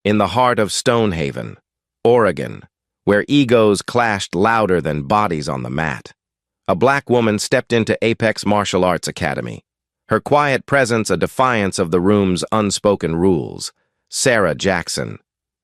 in the heart of Stonehaven, Oregon, where egos clashed louder than bodies on the mat. A black woman stepped into Apex Martial Arts Academy, her quiet presence a defiance of the room's unspoken rules. Sarah Jackson,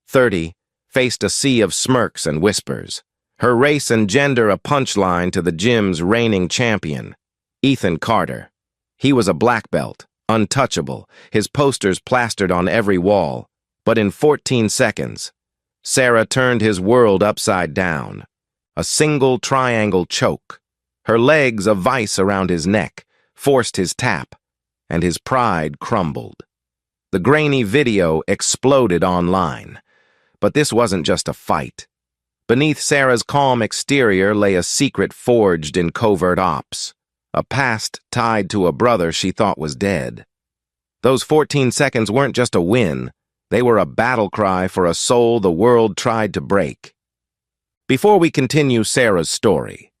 30, faced a sea of smirks and whispers, her race and gender a punchline to the gym's reigning champion, Ethan Carter. He was a black belt, untouchable, his posters plastered on every wall. But in 14 seconds, Sarah turned his world upside down. A single triangle choke, her legs a vice around his neck, forced his tap, and his pride crumbled. The grainy video exploded online. But this wasn't just a fight. Beneath Sarah's calm exterior lay a secret forged in covert ops, a past tied to a brother she thought was dead. Those 14 seconds weren't just a win. They were a battle cry for a soul the world tried to break. Before we continue Sarah's story,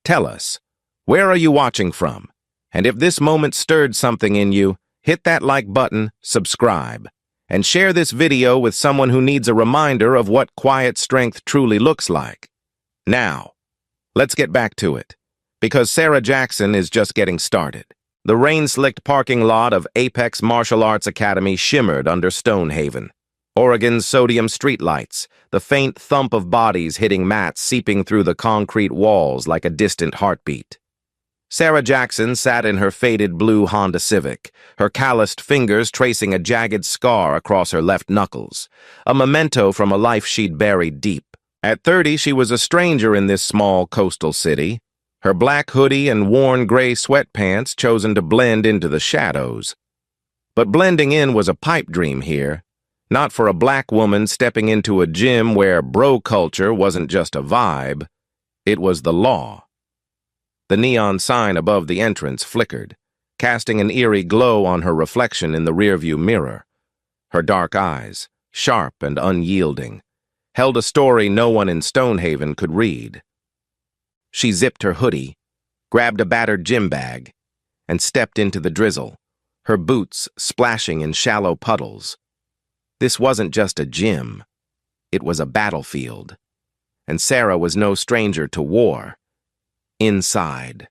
tell us, where are you watching from? And if this moment stirred something in you, hit that like button, subscribe, and share this video with someone who needs a reminder of what quiet strength truly looks like. Now, let's get back to it, because Sarah Jackson is just getting started. The rain-slicked parking lot of Apex Martial Arts Academy shimmered under Stonehaven. Oregon's sodium streetlights, the faint thump of bodies hitting mats seeping through the concrete walls like a distant heartbeat. Sarah Jackson sat in her faded blue Honda Civic, her calloused fingers tracing a jagged scar across her left knuckles, a memento from a life she'd buried deep. At 30, she was a stranger in this small coastal city, her black hoodie and worn gray sweatpants chosen to blend into the shadows. But blending in was a pipe dream here, not for a black woman stepping into a gym where bro culture wasn't just a vibe, it was the law. The neon sign above the entrance flickered, casting an eerie glow on her reflection in the rearview mirror. Her dark eyes, sharp and unyielding, held a story no one in Stonehaven could read. She zipped her hoodie, grabbed a battered gym bag, and stepped into the drizzle, her boots splashing in shallow puddles. This wasn't just a gym. It was a battlefield. And Sarah was no stranger to war. Inside,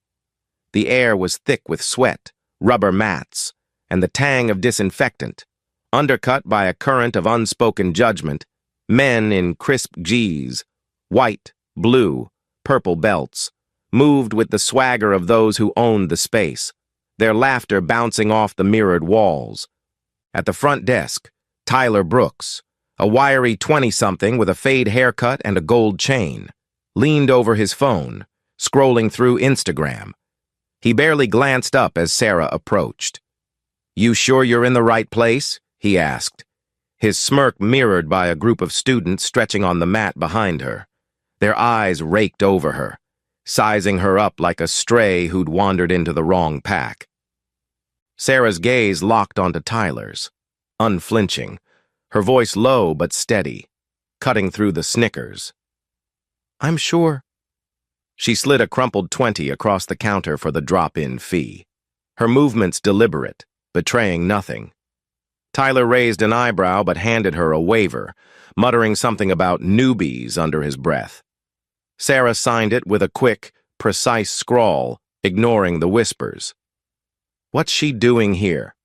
the air was thick with sweat, rubber mats, and the tang of disinfectant, undercut by a current of unspoken judgment. Men in crisp G's, white, blue, purple belts, moved with the swagger of those who owned the space, their laughter bouncing off the mirrored walls. At the front desk, Tyler Brooks, a wiry 20-something with a fade haircut and a gold chain, leaned over his phone, scrolling through Instagram. He barely glanced up as Sarah approached. "You sure you're in the right place?" he asked, his smirk mirrored by a group of students stretching on the mat behind her. Their eyes raked over her, sizing her up like a stray who'd wandered into the wrong pack. Sarah's gaze locked onto Tyler's, unflinching, her voice low but steady, cutting through the snickers. "I'm sure." She slid a crumpled 20 across the counter for the drop-in fee, her movements deliberate, betraying nothing. Tyler raised an eyebrow but handed her a waiver, muttering something about newbies under his breath. Sarah signed it with a quick, precise scrawl, ignoring the whispers. What's she doing here?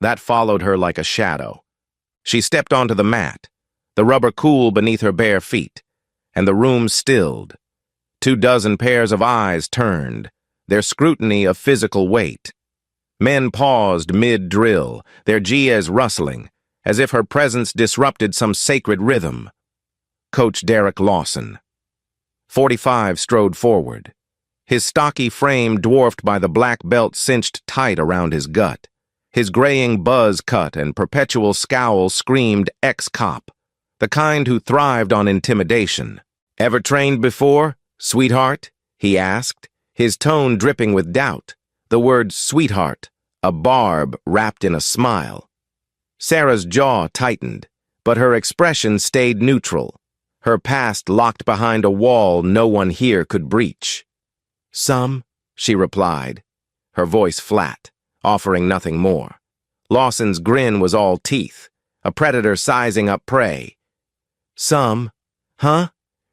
That followed her like a shadow. She stepped onto the mat, the rubber cool beneath her bare feet, and the room stilled. 24 pairs of eyes turned, their scrutiny of physical weight. Men paused mid-drill, their GS rustling, as if her presence disrupted some sacred rhythm. Coach Derek Lawson, 45, strode forward, his stocky frame dwarfed by the black belt cinched tight around his gut. His graying buzz cut and perpetual scowl screamed ex-cop, the kind who thrived on intimidation. "Ever trained before, sweetheart?" he asked, his tone dripping with doubt. The word sweetheart, a barb wrapped in a smile. Sarah's jaw tightened, but her expression stayed neutral, her past locked behind a wall no one here could breach. "Some," she replied, her voice flat, offering nothing more. Lawson's grin was all teeth, a predator sizing up prey. Some, huh?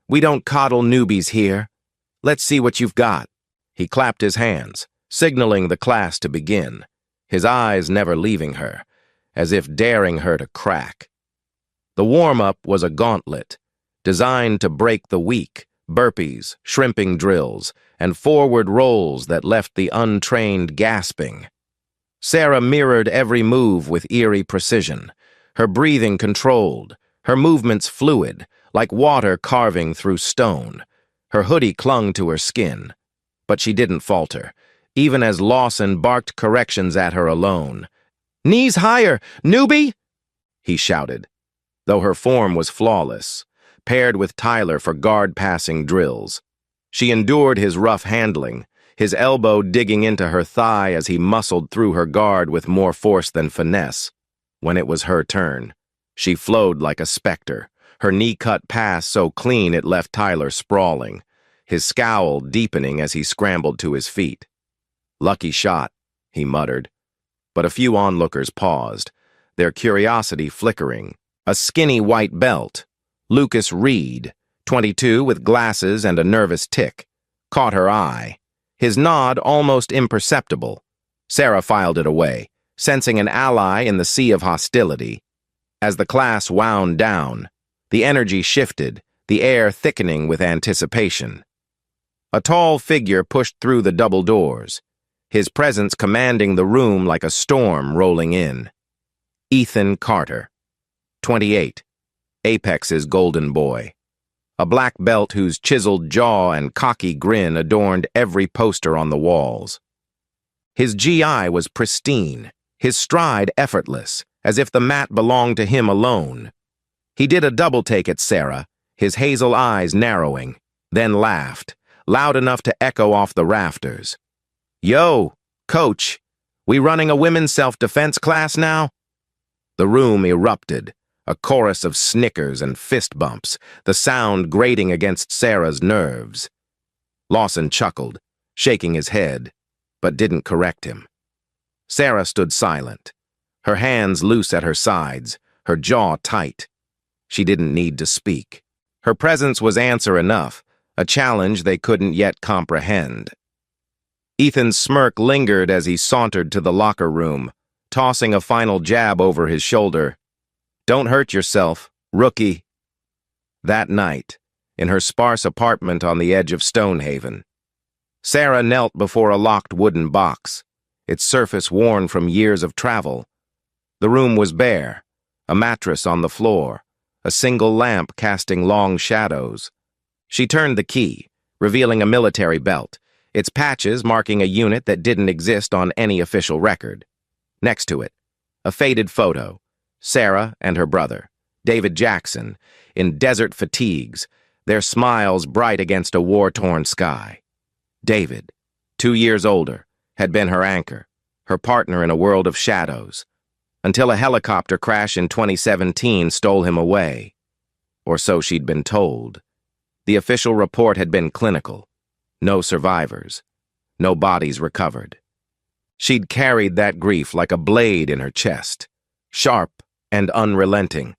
We don't coddle newbies here. Let's see what you've got. He clapped his hands, signaling the class to begin, his eyes never leaving her, as if daring her to crack. The warm-up was a gauntlet, designed to break the weak, burpees, shrimping drills, and forward rolls that left the untrained gasping. Sarah mirrored every move with eerie precision, her breathing controlled, her movements fluid, like water carving through stone. Her hoodie clung to her skin, but she didn't falter, even as Lawson barked corrections at her alone. "Knees higher, newbie!" he shouted, though her form was flawless, paired with Tyler for guard-passing drills. She endured his rough handling, his elbow digging into her thigh as he muscled through her guard with more force than finesse. When it was her turn, she flowed like a specter, her knee-cut pass so clean it left Tyler sprawling, his scowl deepening as he scrambled to his feet. "Lucky shot," he muttered. But a few onlookers paused, their curiosity flickering. A skinny white belt, Lucas Reed, 22 with glasses and a nervous tick, caught her eye. His nod almost imperceptible. Sarah filed it away, sensing an ally in the sea of hostility. As the class wound down, the energy shifted, the air thickening with anticipation. A tall figure pushed through the double doors, his presence commanding the room like a storm rolling in. Ethan Carter, 28, Apex's golden boy. A black belt whose chiseled jaw and cocky grin adorned every poster on the walls. His GI was pristine, his stride effortless, as if the mat belonged to him alone. He did a double take at Sarah, his hazel eyes narrowing, then laughed, loud enough to echo off the rafters. "Yo, coach, we running a women's self-defense class now?" The room erupted, a chorus of snickers and fist bumps, the sound grating against Sarah's nerves. Lawson chuckled, shaking his head, but didn't correct him. Sarah stood silent, her hands loose at her sides, her jaw tight. She didn't need to speak. Her presence was answer enough, a challenge they couldn't yet comprehend. Ethan's smirk lingered as he sauntered to the locker room, tossing a final jab over his shoulder. "Don't hurt yourself, rookie." That night, in her sparse apartment on the edge of Stonehaven, Sarah knelt before a locked wooden box, its surface worn from years of travel. The room was bare, a mattress on the floor, a single lamp casting long shadows. She turned the key, revealing a military belt, its patches marking a unit that didn't exist on any official record. Next to it, a faded photo, Sarah and her brother, David Jackson, in desert fatigues, their smiles bright against a war-torn sky. David, 2 years older, had been her anchor, her partner in a world of shadows, until a helicopter crash in 2017 stole him away. Or so she'd been told. The official report had been clinical. No survivors. No bodies recovered. She'd carried that grief like a blade in her chest, sharp and unrelenting.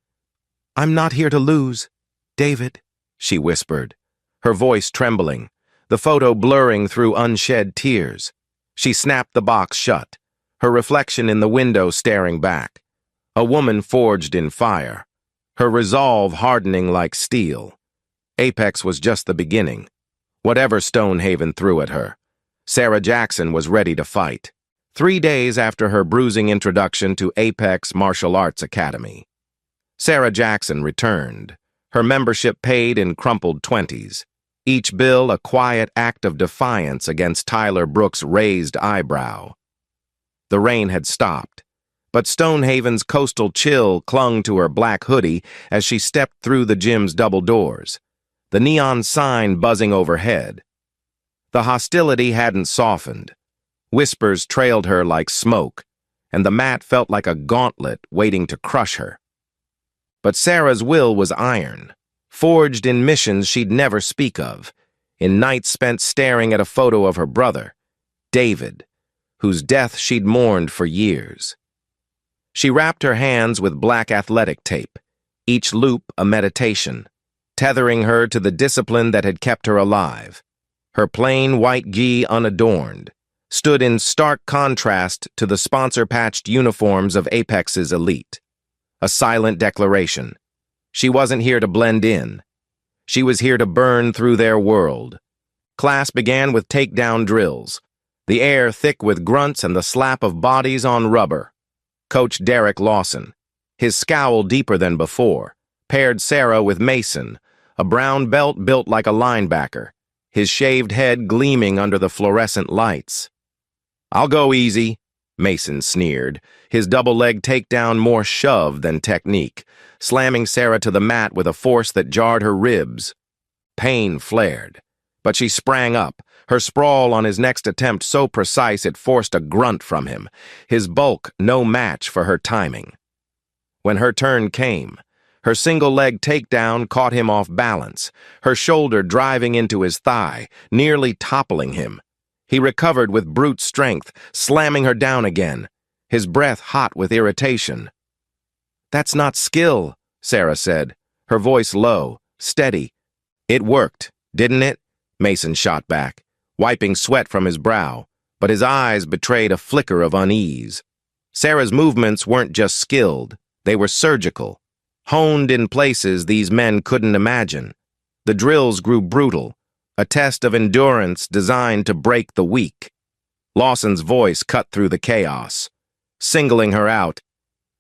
"I'm not here to lose, David," she whispered, her voice trembling, the photo blurring through unshed tears. She snapped the box shut, her reflection in the window staring back. A woman forged in fire, her resolve hardening like steel. Apex was just the beginning. Whatever Stonehaven threw at her, Sarah Jackson was ready to fight. 3 days after her bruising introduction to Apex Martial Arts Academy, Sarah Jackson returned, her membership paid in crumpled 20s, each bill a quiet act of defiance against Tyler Brooks' raised eyebrow. The rain had stopped, but Stonehaven's coastal chill clung to her black hoodie as she stepped through the gym's double doors, the neon sign buzzing overhead. The hostility hadn't softened. Whispers trailed her like smoke, and the mat felt like a gauntlet waiting to crush her. But Sarah's will was iron, forged in missions she'd never speak of, in nights spent staring at a photo of her brother, David, whose death she'd mourned for years. She wrapped her hands with black athletic tape, each loop a meditation, tethering her to the discipline that had kept her alive. Her plain white gi, unadorned, stood in stark contrast to the sponsor-patched uniforms of Apex's elite. A silent declaration. She wasn't here to blend in. She was here to burn through their world. Class began with takedown drills, the air thick with grunts and the slap of bodies on rubber. Coach Derek Lawson, his scowl deeper than before, paired Sarah with Mason, a brown belt built like a linebacker, his shaved head gleaming under the fluorescent lights. "I'll go easy," Mason sneered, his double-leg takedown more shove than technique, slamming Sarah to the mat with a force that jarred her ribs. Pain flared, but she sprang up, her sprawl on his next attempt so precise it forced a grunt from him, his bulk no match for her timing. When her turn came, her single-leg takedown caught him off balance, her shoulder driving into his thigh, nearly toppling him. He recovered with brute strength, slamming her down again, his breath hot with irritation. "That's not skill," Sarah said, her voice low, steady. "It worked, didn't it?" Mason shot back, wiping sweat from his brow, but his eyes betrayed a flicker of unease. Sarah's movements weren't just skilled, they were surgical, honed in places these men couldn't imagine. The drills grew brutal, a test of endurance designed to break the weak. Lawson's voice cut through the chaos, singling her out.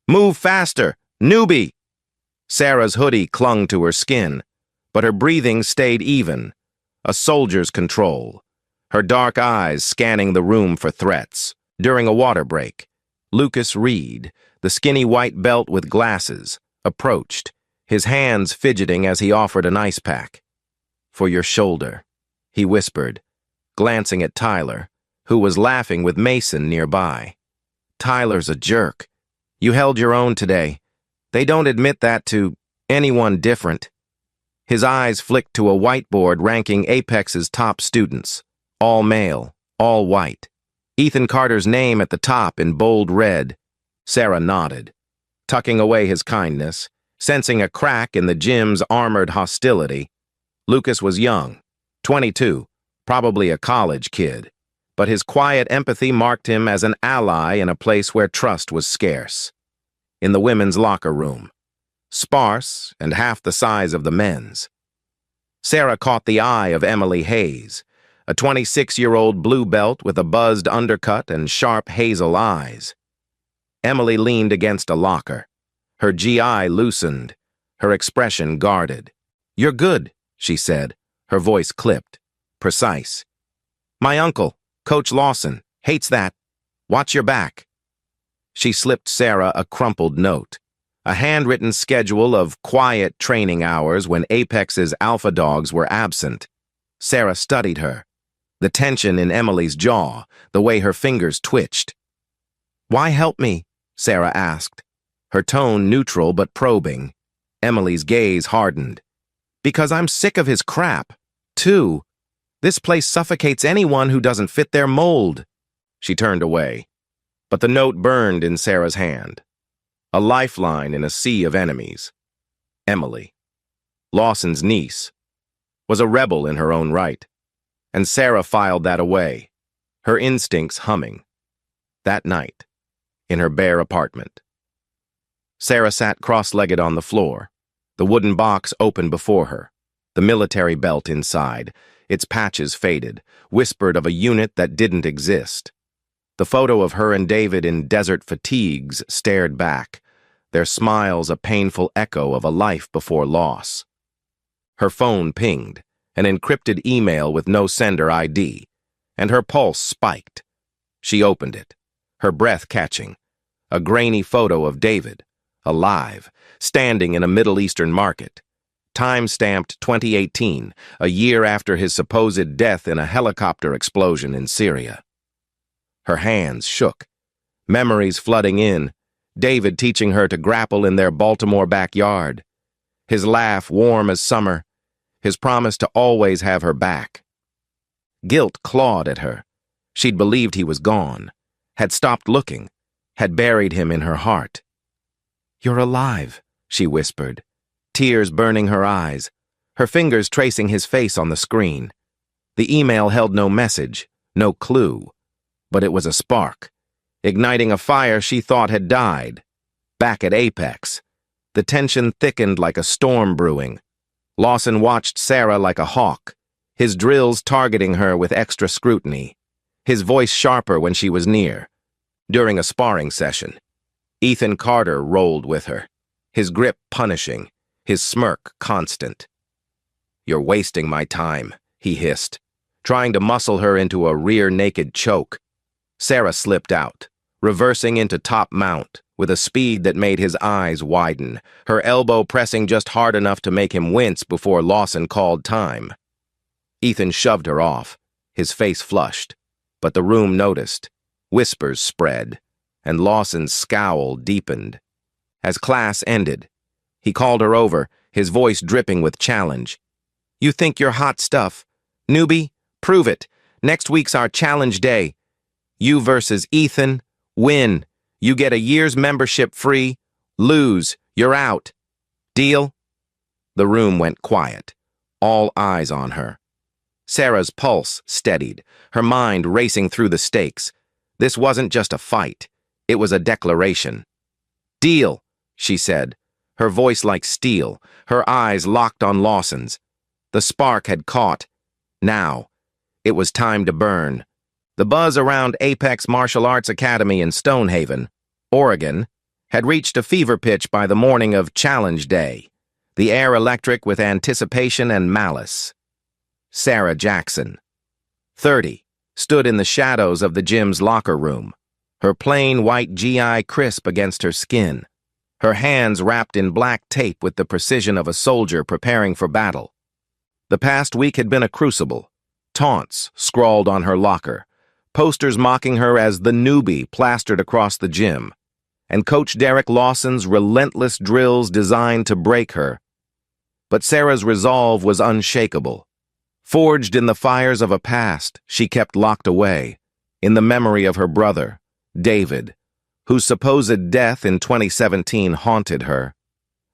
"Move faster, newbie!" Sarah's hoodie clung to her skin, but her breathing stayed even, a soldier's control, her dark eyes scanning the room for threats. During a water break, Lucas Reed, the skinny white belt with glasses, approached, his hands fidgeting as he offered an ice pack. "For your shoulder," he whispered, glancing at Tyler, who was laughing with Mason nearby. "Tyler's a jerk. You held your own today. They don't admit that to anyone different." His eyes flicked to a whiteboard ranking Apex's top students, all male, all white. Ethan Carter's name at the top in bold red. Sarah nodded, tucking away his kindness, sensing a crack in the gym's armored hostility. Lucas was young, 22, probably a college kid, but his quiet empathy marked him as an ally in a place where trust was scarce. In the women's locker room, sparse and half the size of the men's. Sarah caught the eye of Emily Hayes, a 26-year-old blue belt with a buzzed undercut and sharp hazel eyes. Emily leaned against a locker, her GI loosened, her expression guarded. "You're good," she said, her voice clipped, precise. "My uncle, Coach Lawson, hates that. Watch your back." She slipped Sarah a crumpled note, a handwritten schedule of quiet training hours when Apex's alpha dogs were absent. Sarah studied her, the tension in Emily's jaw, the way her fingers twitched. "Why help me?" Sarah asked, her tone neutral but probing. Emily's gaze hardened. "Because I'm sick of his crap, too. This place suffocates anyone who doesn't fit their mold." She turned away, but the note burned in Sarah's hand. A lifeline in a sea of enemies. Emily, Lawson's niece, was a rebel in her own right, and Sarah filed that away, her instincts humming. That night, in her bare apartment. Sarah sat cross-legged on the floor, the wooden box open before her, the military belt inside, its patches faded, whispered of a unit that didn't exist. The photo of her and David in desert fatigues stared back, their smiles a painful echo of a life before loss. Her phone pinged, an encrypted email with no sender ID, and her pulse spiked. She opened it, her breath catching, a grainy photo of David, alive, standing in a Middle Eastern market. Time-stamped 2018, a year after his supposed death in a helicopter explosion in Syria. Her hands shook, memories flooding in, David teaching her to grapple in their Baltimore backyard, his laugh warm as summer, his promise to always have her back. Guilt clawed at her. She'd believed he was gone, had stopped looking, had buried him in her heart. "You're alive," she whispered, tears burning her eyes, her fingers tracing his face on the screen. The email held no message, no clue, but it was a spark, igniting a fire she thought had died. Back at Apex, the tension thickened like a storm brewing. Lawson watched Sarah like a hawk, his drills targeting her with extra scrutiny, his voice sharper when she was near. During a sparring session, Ethan Carter rolled with her, his grip punishing, his smirk constant. "You're wasting my time," he hissed, trying to muscle her into a rear-naked choke. Sarah slipped out, reversing into top mount, with a speed that made his eyes widen, her elbow pressing just hard enough to make him wince before Lawson called time. Ethan shoved her off, his face flushed, but the room noticed. Whispers spread, and Lawson's scowl deepened. As class ended, he called her over, his voice dripping with challenge. "You think you're hot stuff. Newbie, prove it. Next week's our challenge day. You versus Ethan. Win. You get a year's membership free. Lose. You're out. Deal?" The room went quiet, all eyes on her. Sarah's pulse steadied, her mind racing through the stakes. This wasn't just a fight. It was a declaration. "Deal," she said, her voice like steel, her eyes locked on Lawson's. The spark had caught. Now, it was time to burn. The buzz around Apex Martial Arts Academy in Stonehaven, Oregon, had reached a fever pitch by the morning of Challenge Day, the air electric with anticipation and malice. Sarah Jackson, 30, stood in the shadows of the gym's locker room, her plain white GI crisp against her skin, her hands wrapped in black tape with the precision of a soldier preparing for battle. The past week had been a crucible, taunts scrawled on her locker, posters mocking her as the newbie plastered across the gym, and Coach Derek Lawson's relentless drills designed to break her. But Sarah's resolve was unshakable. Forged in the fires of a past she kept locked away, in the memory of her brother, David, whose supposed death in 2017 haunted her.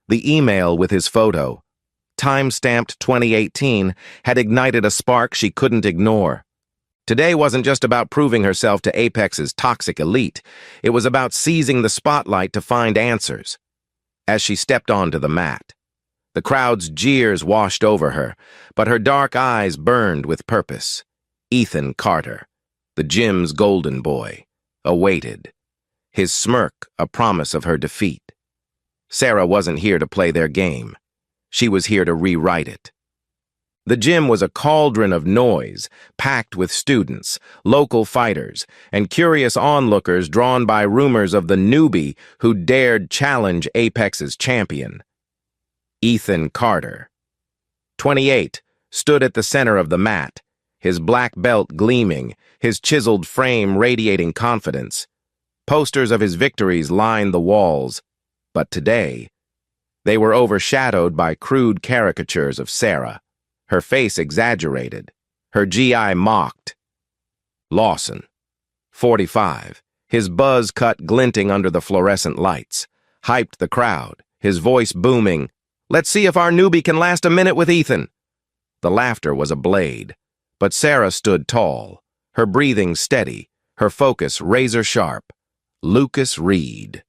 The email with his photo, time-stamped 2018, had ignited a spark she couldn't ignore. Today wasn't just about proving herself to Apex's toxic elite. It was about seizing the spotlight to find answers. As she stepped onto the mat, the crowd's jeers washed over her, but her dark eyes burned with purpose. Ethan Carter, the gym's golden boy, awaited, his smirk a promise of her defeat. Sarah wasn't here to play their game. She was here to rewrite it. The gym was a cauldron of noise, packed with students, local fighters, and curious onlookers drawn by rumors of the newbie who dared challenge Apex's champion. Ethan Carter, 28, stood at the center of the mat, his black belt gleaming, his chiseled frame radiating confidence. Posters of his victories lined the walls, but today, they were overshadowed by crude caricatures of Sarah, her face exaggerated, her GI mocked. Lawson, 45, his buzz cut glinting under the fluorescent lights, hyped the crowd, his voice booming, "Let's see if our newbie can last a minute with Ethan." The laughter was a blade, but Sarah stood tall, her breathing steady, her focus razor-sharp. Lucas Reed,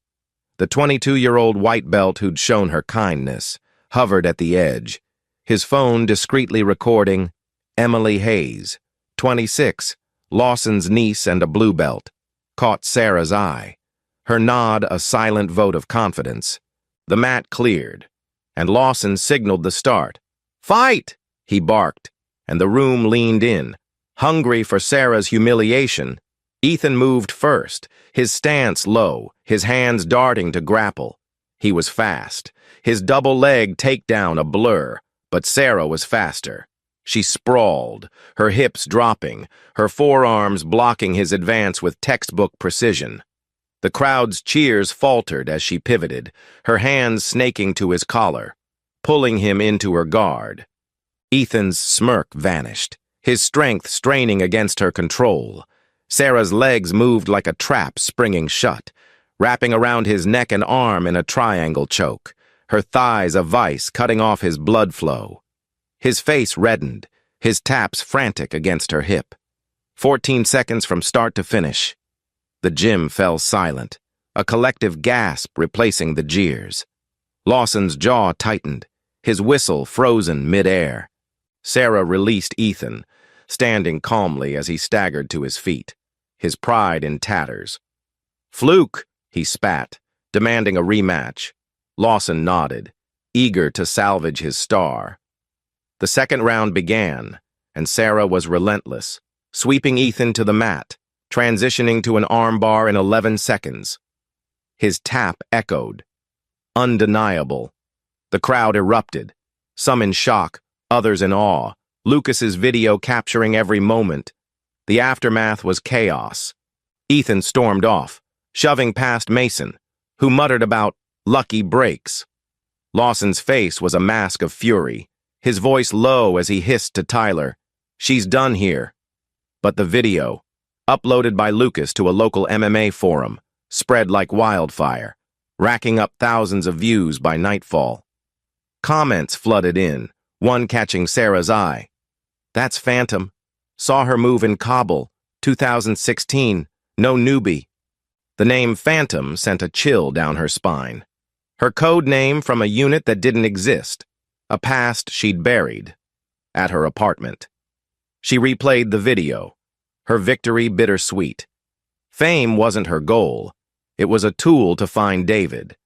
the 22-year-old white belt who'd shown her kindness, hovered at the edge, his phone discreetly recording Emily Hayes, 26, Lawson's niece and a blue belt, caught Sarah's eye, her nod a silent vote of confidence. The mat cleared, and Lawson signaled the start. "Fight!" he barked, and the room leaned in, hungry for Sarah's humiliation. Ethan moved first, his stance low, his hands darting to grapple. He was fast, his double-leg takedown a blur, but Sarah was faster. She sprawled, her hips dropping, her forearms blocking his advance with textbook precision. The crowd's cheers faltered as she pivoted, her hands snaking to his collar, pulling him into her guard. Ethan's smirk vanished, his strength straining against her control. Sarah's legs moved like a trap springing shut, wrapping around his neck and arm in a triangle choke, her thighs a vice cutting off his blood flow. His face reddened, his taps frantic against her hip. 14 seconds from start to finish. The gym fell silent, a collective gasp replacing the jeers. Lawson's jaw tightened, his whistle frozen mid-air. Sarah released Ethan, standing calmly as he staggered to his feet, his pride in tatters. "Fluke," he spat, demanding a rematch. Lawson nodded, eager to salvage his star. The second round began, and Sarah was relentless, sweeping Ethan to the mat, transitioning to an armbar in 11 seconds. His tap echoed. Undeniable. The crowd erupted, some in shock, others in awe, Lucas's video capturing every moment. The aftermath was chaos. Ethan stormed off, shoving past Mason, who muttered about lucky breaks. Lawson's face was a mask of fury, his voice low as he hissed to Tyler, "She's done here." But the video, uploaded by Lucas to a local MMA forum, spread like wildfire, racking up thousands of views by nightfall. Comments flooded in, one catching Sarah's eye. "That's Phantom. Saw her move in Kabul, 2016, no newbie." The name Phantom sent a chill down her spine. Her code name from a unit that didn't exist, a past she'd buried, at her apartment. She replayed the video, her victory bittersweet. Fame wasn't her goal. It was a tool to find David,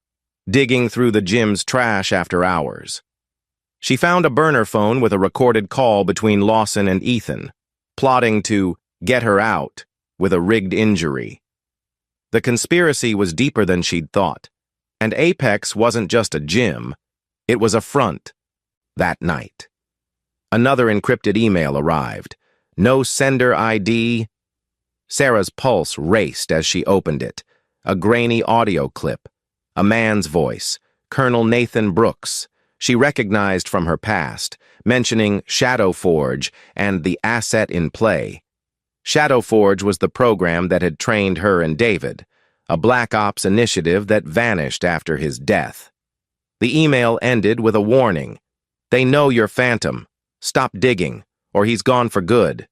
digging through the gym's trash after hours. She found a burner phone with a recorded call between Lawson and Ethan, plotting to get her out with a rigged injury. The conspiracy was deeper than she'd thought, and Apex wasn't just a gym, it was a front. That night, another encrypted email arrived. No sender ID. Sarah's pulse raced as she opened it. A grainy audio clip. A man's voice, Colonel Nathan Brooks. She recognized from her past, mentioning Shadowforge and the asset in play. Shadowforge was the program that had trained her and David, a Black Ops initiative that vanished after his death. The email ended with a warning. "They know you're Phantom. Stop digging, or he's gone for good."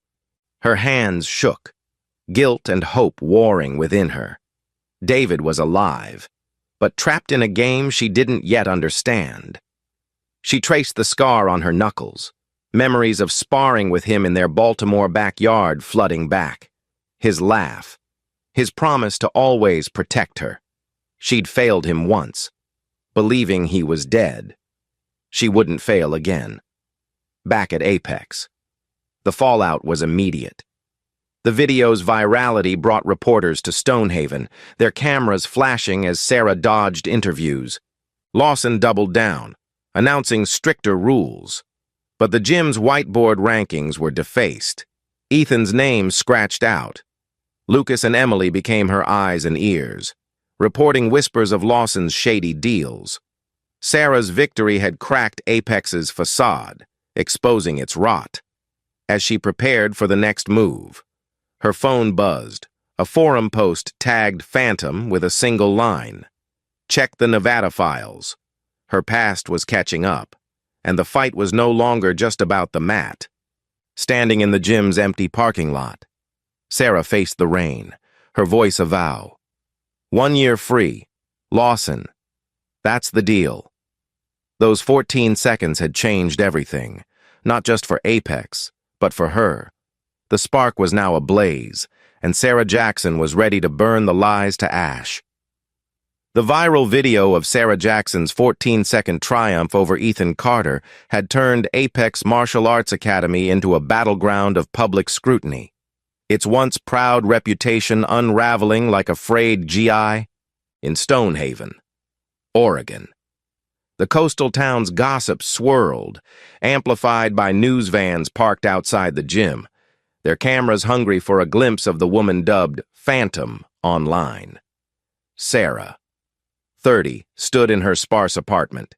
Her hands shook, guilt and hope warring within her. David was alive, but trapped in a game she didn't yet understand. She traced the scar on her knuckles, memories of sparring with him in their Baltimore backyard flooding back. His laugh, his promise to always protect her. She'd failed him once, believing he was dead. She wouldn't fail again. Back at Apex, the fallout was immediate. The video's virality brought reporters to Stonehaven, their cameras flashing as Sarah dodged interviews. Lawson doubled down, announcing stricter rules. But the gym's whiteboard rankings were defaced. Ethan's name scratched out. Lucas and Emily became her eyes and ears, reporting whispers of Lawson's shady deals. Sarah's victory had cracked Apex's facade, exposing its rot. As she prepared for the next move, her phone buzzed. A forum post tagged Phantom with a single line. "Check the Nevada files." Her past was catching up, and the fight was no longer just about the mat. Standing in the gym's empty parking lot, Sarah faced the rain, her voice a vow. 1 year free. Lawson. That's the deal. Those 14 seconds had changed everything, not just for Apex, but for her. The spark was now ablaze, and Sarah Jackson was ready to burn the lies to ash. The viral video of Sarah Jackson's 14-second triumph over Ethan Carter had turned Apex Martial Arts Academy into a battleground of public scrutiny, its once proud reputation unraveling like a frayed GI. In Stonehaven, Oregon, the coastal town's gossip swirled, amplified by news vans parked outside the gym, their cameras hungry for a glimpse of the woman dubbed Phantom online. Sarah, 30, stood in her sparse apartment,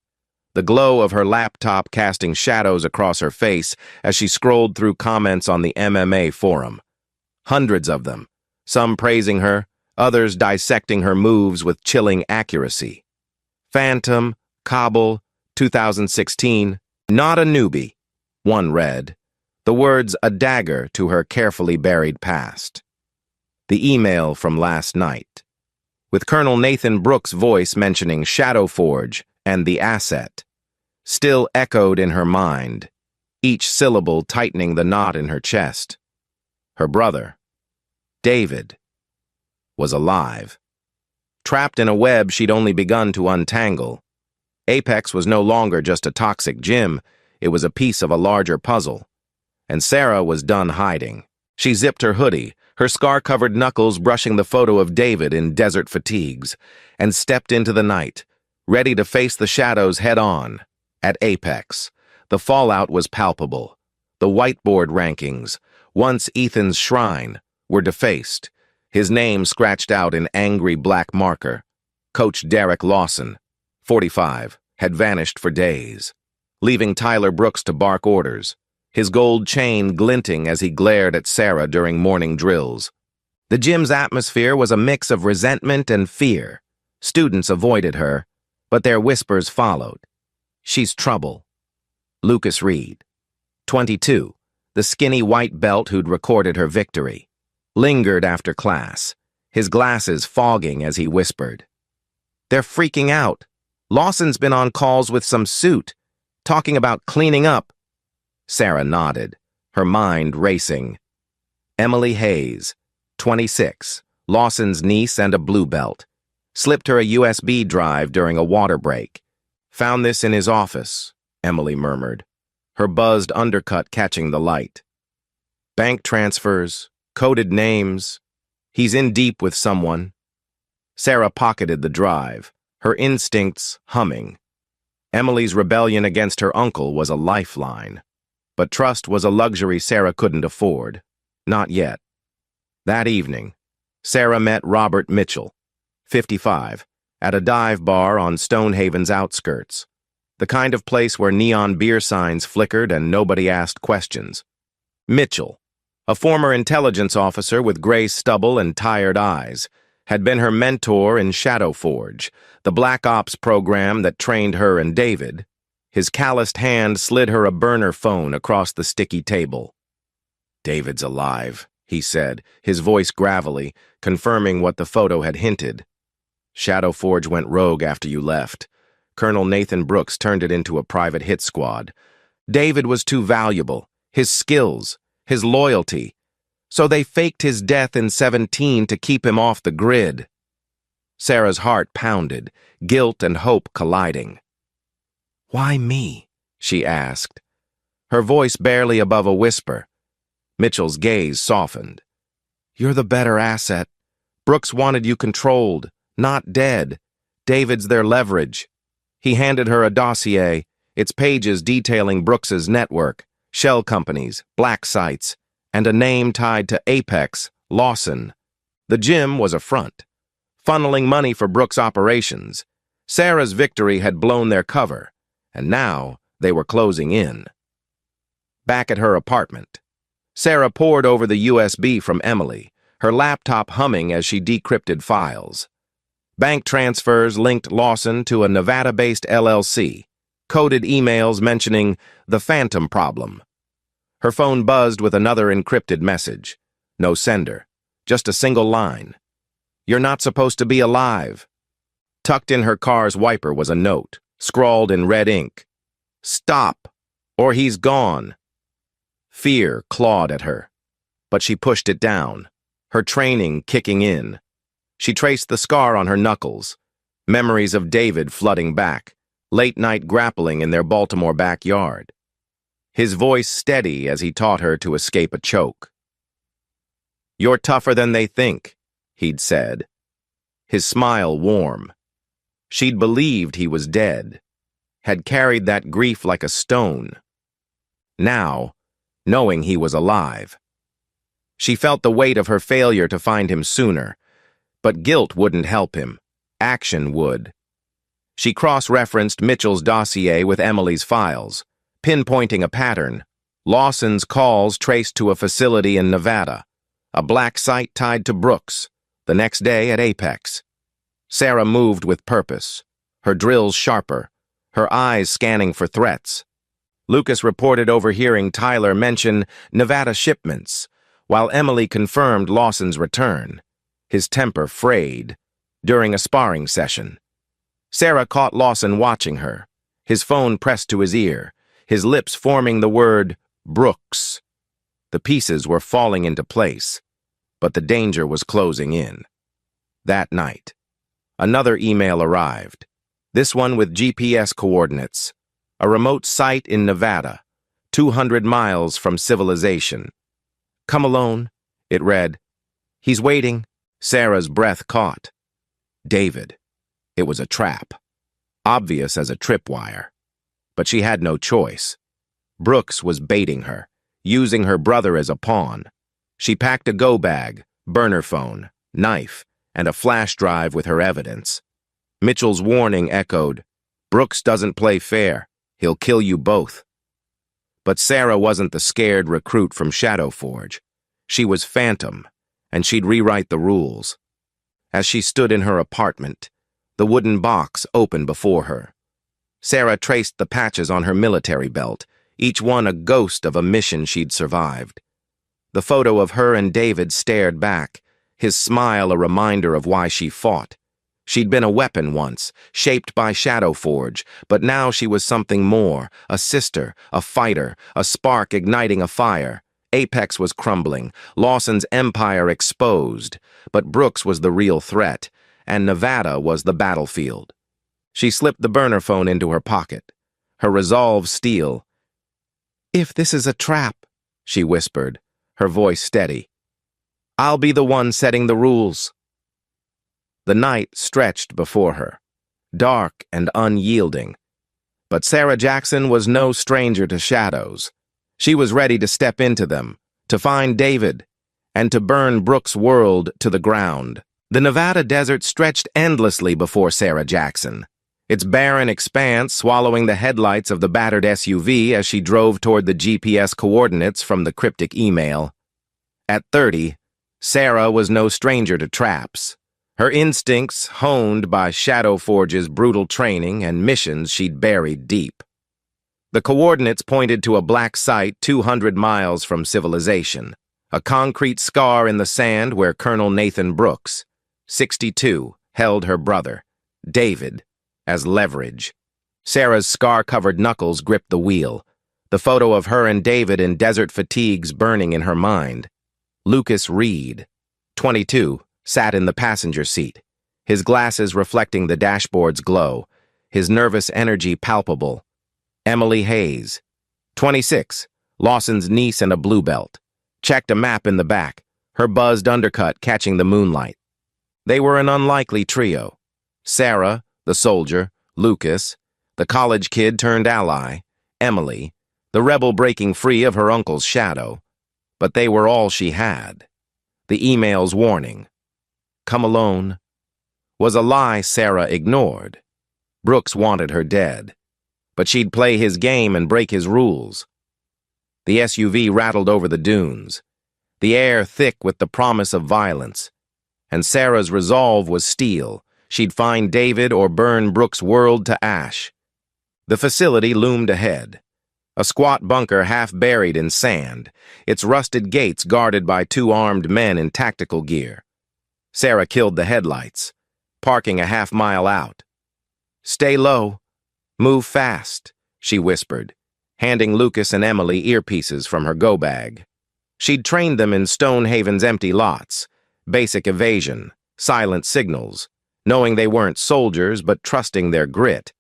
the glow of her laptop casting shadows across her face as she scrolled through comments on the MMA forum. Hundreds of them, some praising her, others dissecting her moves with chilling accuracy. Phantom, Kabul, 2016, not a newbie. One read, the words a dagger to her carefully buried past. The email from last night, with Colonel Nathan Brooks' voice mentioning Shadowforge and the asset, still echoed in her mind, each syllable tightening the knot in her chest. Her brother, David, was alive. Trapped in a web she'd only begun to untangle. Apex was no longer just a toxic gym, it was a piece of a larger puzzle. And Sarah was done hiding. She zipped her hoodie, her scar-covered knuckles brushing the photo of David in desert fatigues, and stepped into the night, ready to face the shadows head-on. At Apex, the fallout was palpable. The whiteboard rankings, once Ethan's shrine, were defaced, his name scratched out in angry black marker. Coach Derek Lawson, 45, had vanished for days, leaving Tyler Brooks to bark orders, his gold chain glinting as he glared at Sarah during morning drills. The gym's atmosphere was a mix of resentment and fear. Students avoided her, but their whispers followed. She's trouble. Lucas Reed, 22, the skinny white belt who'd recorded her victory, lingered after class, his glasses fogging as he whispered. They're freaking out. Lawson's been on calls with some suit, talking about cleaning up. Sarah nodded, her mind racing. Emily Hayes, 26, Lawson's niece and a blue belt, slipped her a USB drive during a water break. Found this in his office, Emily murmured, her buzzed undercut catching the light. Bank transfers, coded names. He's in deep with someone. Sarah pocketed the drive, her instincts humming. Emily's rebellion against her uncle was a lifeline. But trust was a luxury Sarah couldn't afford. Not yet. That evening, Sarah met Robert Mitchell, 55, at a dive bar on Stonehaven's outskirts, the kind of place where neon beer signs flickered and nobody asked questions. Mitchell, a former intelligence officer with gray stubble and tired eyes, had been her mentor in Shadowforge, the Black Ops program that trained her and David. His calloused hand slid her a burner phone across the sticky table. David's alive, he said, his voice gravelly, confirming what the photo had hinted. Shadowforge went rogue after you left. Colonel Nathan Brooks turned it into a private hit squad. David was too valuable, his skills, his loyalty. So they faked his death in 17 to keep him off the grid. Sarah's heart pounded, guilt and hope colliding. Why me? She asked, her voice barely above a whisper. Mitchell's gaze softened. You're the better asset. Brooks wanted you controlled, not dead. David's their leverage. He handed her a dossier, its pages detailing Brooks's network, shell companies, black sites, and a name tied to Apex, Lawson. The gym was a front, funneling money for Brooks' operations. Sarah's victory had blown their cover, and now they were closing in. Back at her apartment, Sarah pored over the USB from Emily, her laptop humming as she decrypted files. Bank transfers linked Lawson to a Nevada-based LLC, coded emails mentioning the phantom problem. Her phone buzzed with another encrypted message. No sender, just a single line. You're not supposed to be alive. Tucked in her car's wiper was a note, scrawled in red ink. Stop, or he's gone. Fear clawed at her, but she pushed it down, her training kicking in. She traced the scar on her knuckles, memories of David flooding back, late-night grappling in their Baltimore backyard. His voice steady as he taught her to escape a choke. You're tougher than they think, he'd said, his smile warm. She'd believed he was dead, had carried that grief like a stone. Now, knowing he was alive, she felt the weight of her failure to find him sooner, but guilt wouldn't help him. Action would. She cross-referenced Mitchell's dossier with Emily's files, pinpointing a pattern. Lawson's calls traced to a facility in Nevada, a black site tied to Brooks, The next day at Apex. Sarah moved with purpose, her drills sharper, her eyes scanning for threats. Lucas reported overhearing Tyler mention Nevada shipments, while Emily confirmed Lawson's return. His temper frayed during a sparring session. Sarah caught Lawson watching her, his phone pressed to his ear, his lips forming the word Brooks. The pieces were falling into place, but the danger was closing in. That night, another email arrived, this one with GPS coordinates, a remote site in Nevada, 200 miles from civilization. "Come alone," it read. "He's waiting." Sarah's breath caught. David. It was a trap, obvious as a tripwire. But she had no choice. Brooks was baiting her, using her brother as a pawn. She packed a go-bag, burner phone, knife, and a flash drive with her evidence. Mitchell's warning echoed, "Brooks doesn't play fair. He'll kill you both." But Sarah wasn't the scared recruit from Shadowforge. She was Phantom, and she'd rewrite the rules. As she stood in her apartment, the wooden box opened before her. Sarah traced the patches on her military belt, each one a ghost of a mission she'd survived. The photo of her and David stared back, his smile a reminder of why she fought. She'd been a weapon once, shaped by Shadowforge, but now she was something more, a sister, a fighter, a spark igniting a fire. Apex was crumbling, Lawson's empire exposed, but Brooks was the real threat, and Nevada was the battlefield. She slipped the burner phone into her pocket, her resolve steel. "If this is a trap," she whispered, her voice steady, "I'll be the one setting the rules." The night stretched before her, dark and unyielding. But Sarah Jackson was no stranger to shadows. She was ready to step into them, to find David, and to burn Brooks' world to the ground. The Nevada desert stretched endlessly before Sarah Jackson, its barren expanse swallowing the headlights of the battered SUV as she drove toward the GPS coordinates from the cryptic email. At 30, Sarah was no stranger to traps. Her instincts honed by Shadowforge's brutal training and missions she'd buried deep. The coordinates pointed to a black site 200 miles from civilization, a concrete scar in the sand where Colonel Nathan Brooks, 62, held her brother, David, as leverage. Sarah's scar-covered knuckles gripped the wheel, the photo of her and David in desert fatigues burning in her mind. Lucas Reed, 22, sat in the passenger seat, his glasses reflecting the dashboard's glow, his nervous energy palpable. Emily Hayes, 26, Lawson's niece and a blue belt, checked a map in the back, her buzzed undercut catching the moonlight. They were an unlikely trio. Sarah, the soldier, Lucas, the college kid turned ally, Emily, the rebel breaking free of her uncle's shadow. But they were all she had. The email's warning, "Come alone," was a lie Sarah ignored. Brooks wanted her dead, but she'd play his game and break his rules. The SUV rattled over the dunes, the air thick with the promise of violence, and Sarah's resolve was steel. She'd find David or burn Brooks' world to ash. The facility loomed ahead, a squat bunker half buried in sand, its rusted gates guarded by 2 armed men in tactical gear. Sarah killed the headlights, parking a half-mile out. "Stay low. Move fast," she whispered, handing Lucas and Emily earpieces from her go-bag. She'd trained them in Stonehaven's empty lots, basic evasion, silent signals, knowing they weren't soldiers but trusting their grit.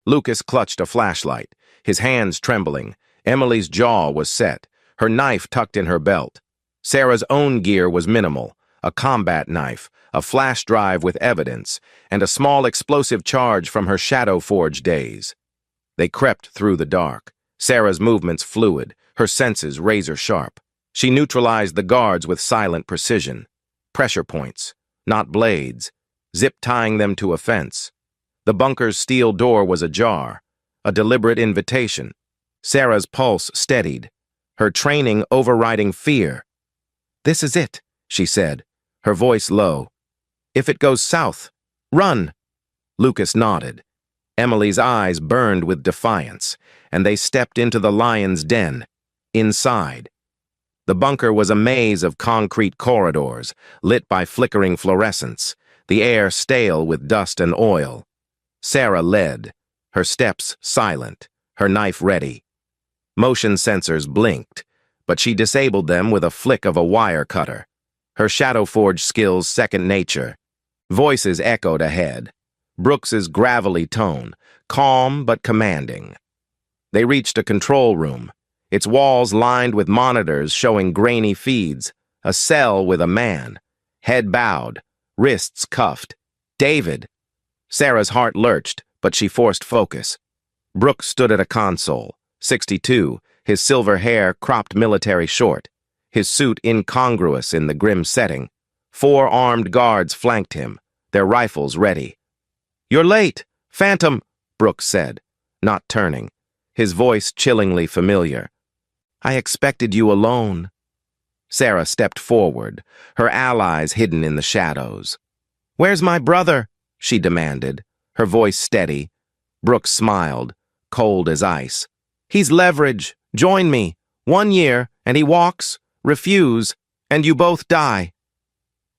Lucas clutched a flashlight, his hands trembling. Emily's jaw was set, her knife tucked in her belt. Sarah's own gear was minimal, a combat knife, a flash drive with evidence, and a small explosive charge from her Shadowforge days. They crept through the dark, Sarah's movements fluid, her senses razor-sharp. She neutralized the guards with silent precision. Pressure points, not blades, zip-tying them to a fence. The bunker's steel door was ajar, a deliberate invitation. Sarah's pulse steadied, her training overriding fear. "This is it," she said, her voice low. If it goes south, run. Lucas nodded. Emily's eyes burned with defiance, and they stepped into the lion's den. Inside, the bunker was a maze of concrete corridors, lit by flickering fluorescents, the air stale with dust and oil. Sarah led, her steps silent, her knife ready. Motion sensors blinked, but she disabled them with a flick of a wire cutter. Her Shadow Forge skills second nature. Voices echoed ahead. Brooks's gravelly tone, calm but commanding. They reached a control room, its walls lined with monitors showing grainy feeds, a cell with a man, head bowed, wrists cuffed. David! Sarah's heart lurched, but she forced focus. Brooks stood at a console, 62, his silver hair cropped military short, his suit incongruous in the grim setting. 4 armed guards flanked him, their rifles ready. "You're late, Phantom," Brooks said, not turning, his voice chillingly familiar. "I expected you alone." Sarah stepped forward, her allies hidden in the shadows. "Where's my brother?" she demanded, her voice steady. Brooks smiled, cold as ice. "He's leverage. Join me. 1 year, and he walks. Refuse, and you both die."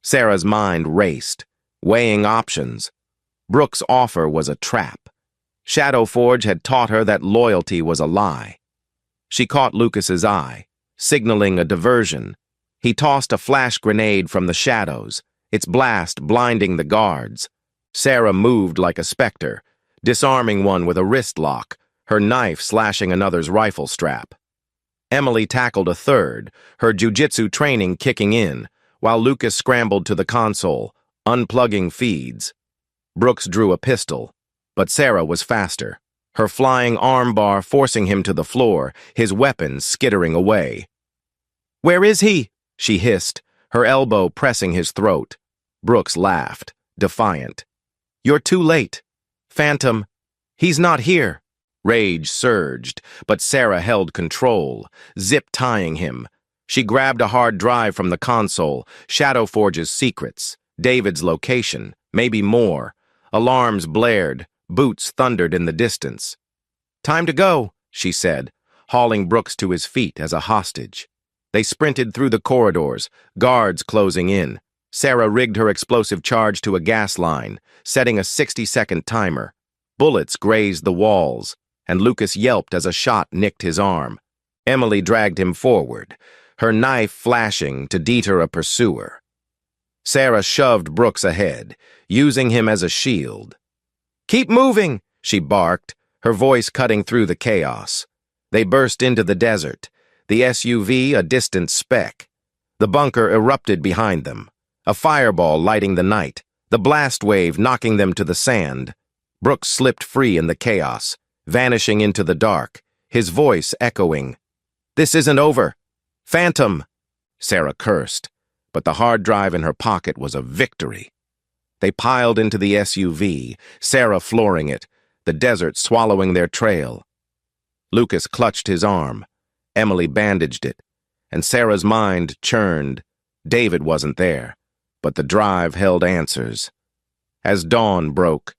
Sarah's mind raced, weighing options. Brooks' offer was a trap. Shadow Forge had taught her that loyalty was a lie. She caught Lucas's eye, signaling a diversion. He tossed a flash grenade from the shadows, its blast blinding the guards. Sarah moved like a specter, disarming one with a wrist lock, her knife slashing another's rifle strap. Emily tackled a third, her jujitsu training kicking in, while Lucas scrambled to the console, unplugging feeds. Brooks drew a pistol, but Sarah was faster, her flying armbar forcing him to the floor, his weapon skittering away. "Where is he?" she hissed, her elbow pressing his throat. Brooks laughed, defiant. "You're too late. Phantom, he's not here." Rage surged, but Sarah held control, zip-tying him. She grabbed a hard drive from the console, Shadow Forge's secrets, David's location, maybe more. Alarms blared, boots thundered in the distance. "Time to go," she said, hauling Brooks to his feet as a hostage. They sprinted through the corridors, guards closing in. Sarah rigged her explosive charge to a gas line, setting a 60-second timer. Bullets grazed the walls, and Lucas yelped as a shot nicked his arm. Emily dragged him forward, her knife flashing to deter a pursuer. Sarah shoved Brooks ahead, using him as a shield. "Keep moving," she barked, her voice cutting through the chaos. They burst into the desert, the SUV a distant speck. The bunker erupted behind them, a fireball lighting the night, the blast wave knocking them to the sand. Brooks slipped free in the chaos, vanishing into the dark, his voice echoing. "This isn't over. Phantom!" Sarah cursed, but the hard drive in her pocket was a victory. They piled into the SUV, Sarah flooring it, the desert swallowing their trail. Lucas clutched his arm. Emily bandaged it, and Sarah's mind churned. David wasn't there, but the drive held answers. As dawn broke,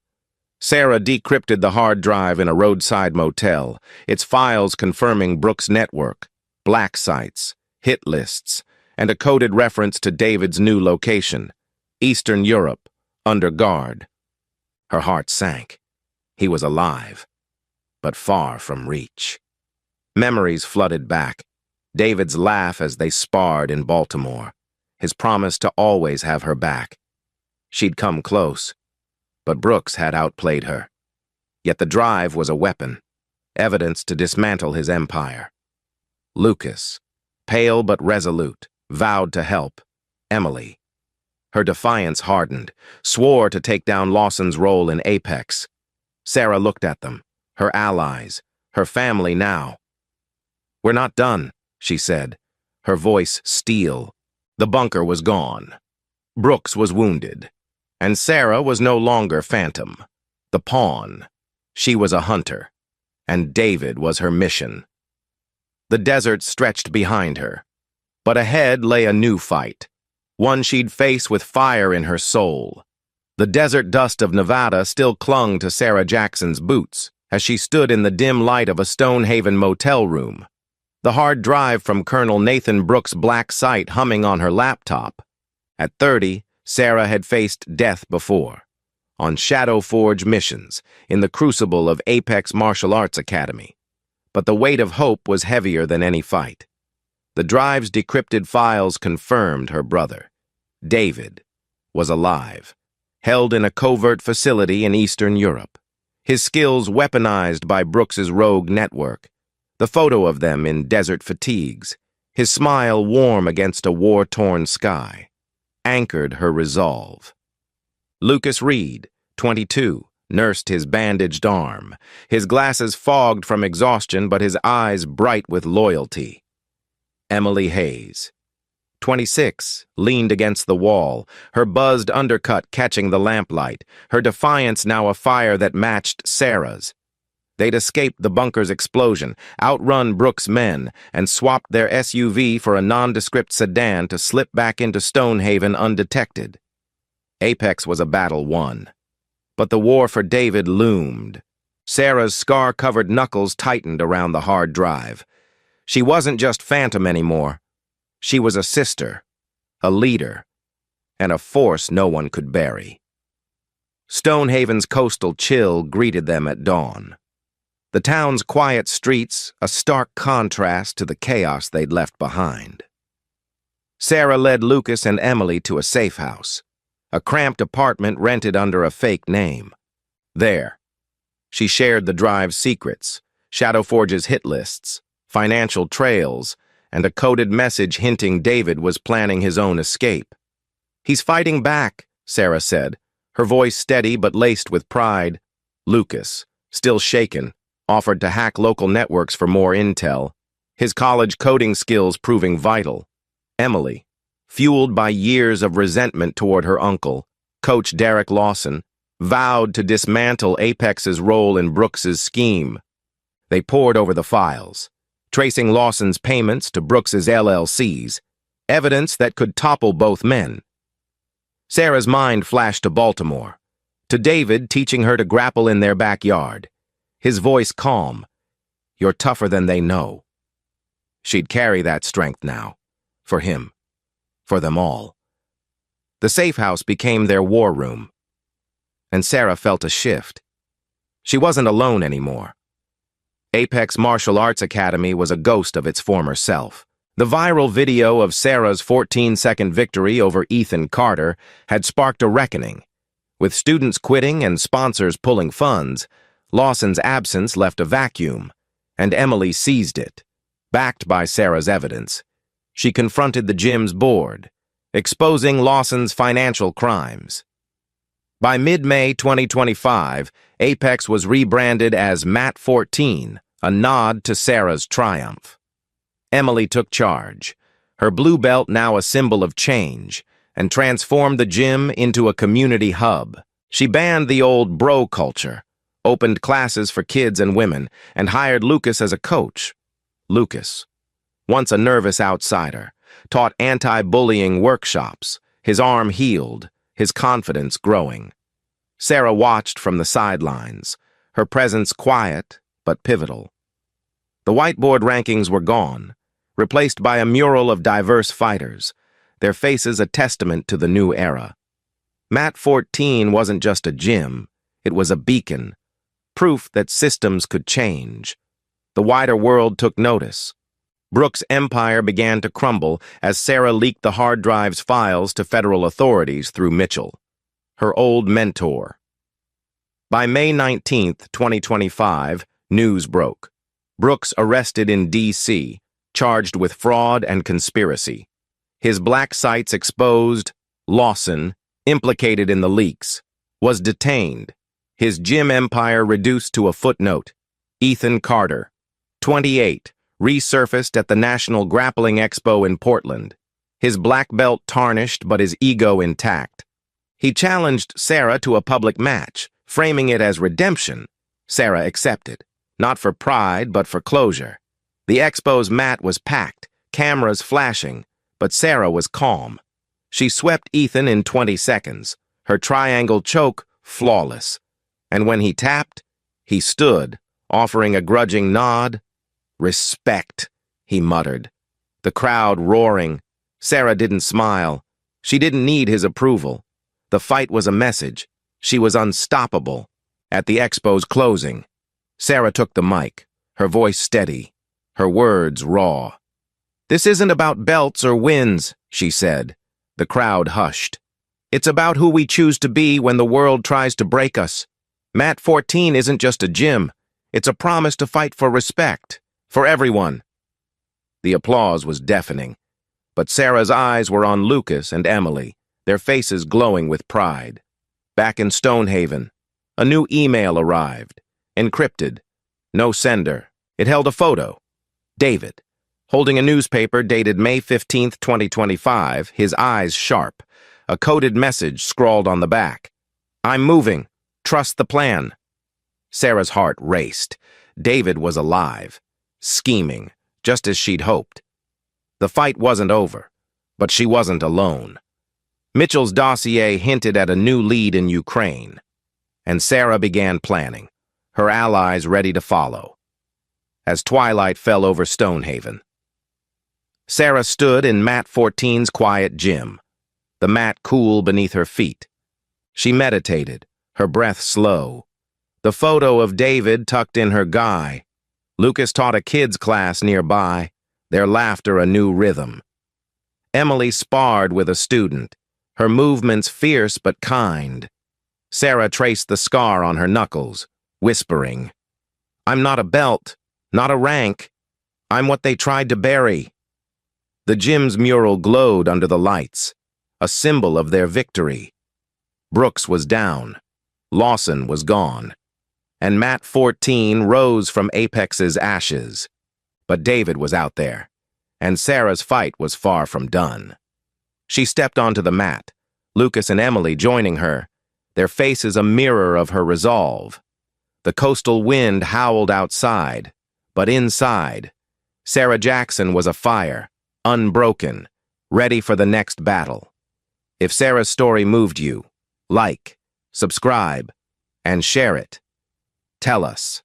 Sarah decrypted the hard drive in a roadside motel, its files confirming Brooks' network, black sites, hit lists, and a coded reference to David's new location, Eastern Europe, under guard. Her heart sank. He was alive, but far from reach. Memories flooded back. David's laugh as they sparred in Baltimore, his promise to always have her back. She'd come close, but Brooks had outplayed her. Yet the drive was a weapon, evidence to dismantle his empire. Lucas, pale but resolute, vowed to help. Emily. Her defiance hardened, swore to take down Lawson's role in Apex. Sarah looked at them, her allies, her family now. "We're not done," she said, her voice steel. The bunker was gone. Brooks was wounded, and Sarah was no longer Phantom, the pawn. She was a hunter, and David was her mission. The desert stretched behind her, but ahead lay a new fight, one she'd face with fire in her soul. The desert dust of Nevada still clung to Sarah Jackson's boots as she stood in the dim light of a Stonehaven motel room, the hard drive from Colonel Nathan Brooks' black site humming on her laptop. At 30, Sarah had faced death before, on Shadow Forge missions, in the crucible of Apex Martial Arts Academy. But the weight of hope was heavier than any fight. The drive's decrypted files confirmed her brother, David, was alive, held in a covert facility in Eastern Europe, his skills weaponized by Brooks's rogue network, the photo of them in desert fatigues, his smile warm against a war-torn sky, anchored her resolve. Lucas Reed, 22, nursed his bandaged arm, his glasses fogged from exhaustion but his eyes bright with loyalty. Emily Hayes, 26, leaned against the wall, her buzzed undercut catching the lamplight, her defiance now a fire that matched Sarah's. They'd escaped the bunker's explosion, outrun Brooks' men, and swapped their SUV for a nondescript sedan to slip back into Stonehaven undetected. Apex was a battle won. But the war for David loomed. Sarah's scar-covered knuckles tightened around the hard drive. She wasn't just Phantom anymore. She was a sister, a leader, and a force no one could bury. Stonehaven's coastal chill greeted them at dawn. The town's quiet streets, a stark contrast to the chaos they'd left behind. Sarah led Lucas and Emily to a safe house, a cramped apartment rented under a fake name. There, she shared the drive's secrets, Shadow Forge's hit lists, financial trails, and a coded message hinting David was planning his own escape. "He's fighting back," Sarah said, her voice steady but laced with pride. Lucas, still shaken, offered to hack local networks for more intel, his college coding skills proving vital. Emily, fueled by years of resentment toward her uncle, Coach Derek Lawson, vowed to dismantle Apex's role in Brooks's scheme. They pored over the files, tracing Lawson's payments to Brooks's LLCs, evidence that could topple both men. Sarah's mind flashed to Baltimore, to David teaching her to grapple in their backyard, his voice calm. "You're tougher than they know." She'd carry that strength now, for him, for them all. The safe house became their war room, and Sarah felt a shift. She wasn't alone anymore. Apex Martial Arts Academy was a ghost of its former self. The viral video of Sarah's 14-second victory over Ethan Carter had sparked a reckoning. With students quitting and sponsors pulling funds, Lawson's absence left a vacuum, and Emily seized it. Backed by Sarah's evidence, she confronted the gym's board, exposing Lawson's financial crimes. By mid-May 2025, Apex was rebranded as Mat 14, a nod to Sarah's triumph. Emily took charge, her blue belt now a symbol of change, and transformed the gym into a community hub. She banned the old bro culture, opened classes for kids and women, and hired Lucas as a coach. Lucas, once a nervous outsider, taught anti-bullying workshops, his arm healed, his confidence growing. Sarah watched from the sidelines, her presence quiet but pivotal. The whiteboard rankings were gone, replaced by a mural of diverse fighters, their faces a testament to the new era. Mat 14 wasn't just a gym, it was a beacon, proof that systems could change. The wider world took notice. Brooks' empire began to crumble as Sarah leaked the hard drive's files to federal authorities through Mitchell, her old mentor. By May 19, 2025, news broke. Brooks arrested in D.C., charged with fraud and conspiracy. His black sites exposed, Lawson, implicated in the leaks, was detained. His gym empire reduced to a footnote. Ethan Carter, 28, resurfaced at the National Grappling Expo in Portland, his black belt tarnished but his ego intact. He challenged Sarah to a public match, framing it as redemption. Sarah accepted, not for pride but for closure. The expo's mat was packed, cameras flashing, but Sarah was calm. She swept Ethan in 20 seconds, Her triangle choke, flawless. And when he tapped, he stood, offering a grudging nod. "Respect," he muttered. The crowd roaring. Sarah didn't smile. She didn't need his approval. The fight was a message. She was unstoppable. At the expo's closing, Sarah took the mic, her voice steady, her words raw. "This isn't about belts or wins," she said. The crowd hushed. "It's about who we choose to be when the world tries to break us. Mat 14 isn't just a gym. It's a promise to fight for respect, for everyone." The applause was deafening, but Sarah's eyes were on Lucas and Emily, their faces glowing with pride. Back in Stonehaven, a new email arrived, encrypted. No sender. It held a photo. David, holding a newspaper dated May 15th, 2025, his eyes sharp. A coded message scrawled on the back. "I'm moving. Trust the plan." Sarah's heart raced. David was alive, scheming, just as she'd hoped. The fight wasn't over, but she wasn't alone. Mitchell's dossier hinted at a new lead in Ukraine, and Sarah began planning, her allies ready to follow. As twilight fell over Stonehaven, Sarah stood in Mat 14's quiet gym, the mat cool beneath her feet. She meditated, her breath slow. The photo of David tucked in her guy. Lucas taught a kids' class nearby, their laughter a new rhythm. Emily sparred with a student, her movements fierce but kind. Sarah traced the scar on her knuckles, whispering, "I'm not a belt, not a rank. I'm what they tried to bury." The gym's mural glowed under the lights, a symbol of their victory. Brooks was down, Lawson was gone, and Mat 14 rose from Apex's ashes. But David was out there, and Sarah's fight was far from done. She stepped onto the mat, Lucas and Emily joining her, their faces a mirror of her resolve. The coastal wind howled outside, but inside, Sarah Jackson was afire, unbroken, ready for the next battle. If Sarah's story moved you, like, subscribe, and share it. Tell us,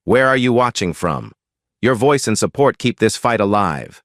where are you watching from? Your voice and support keep this fight alive.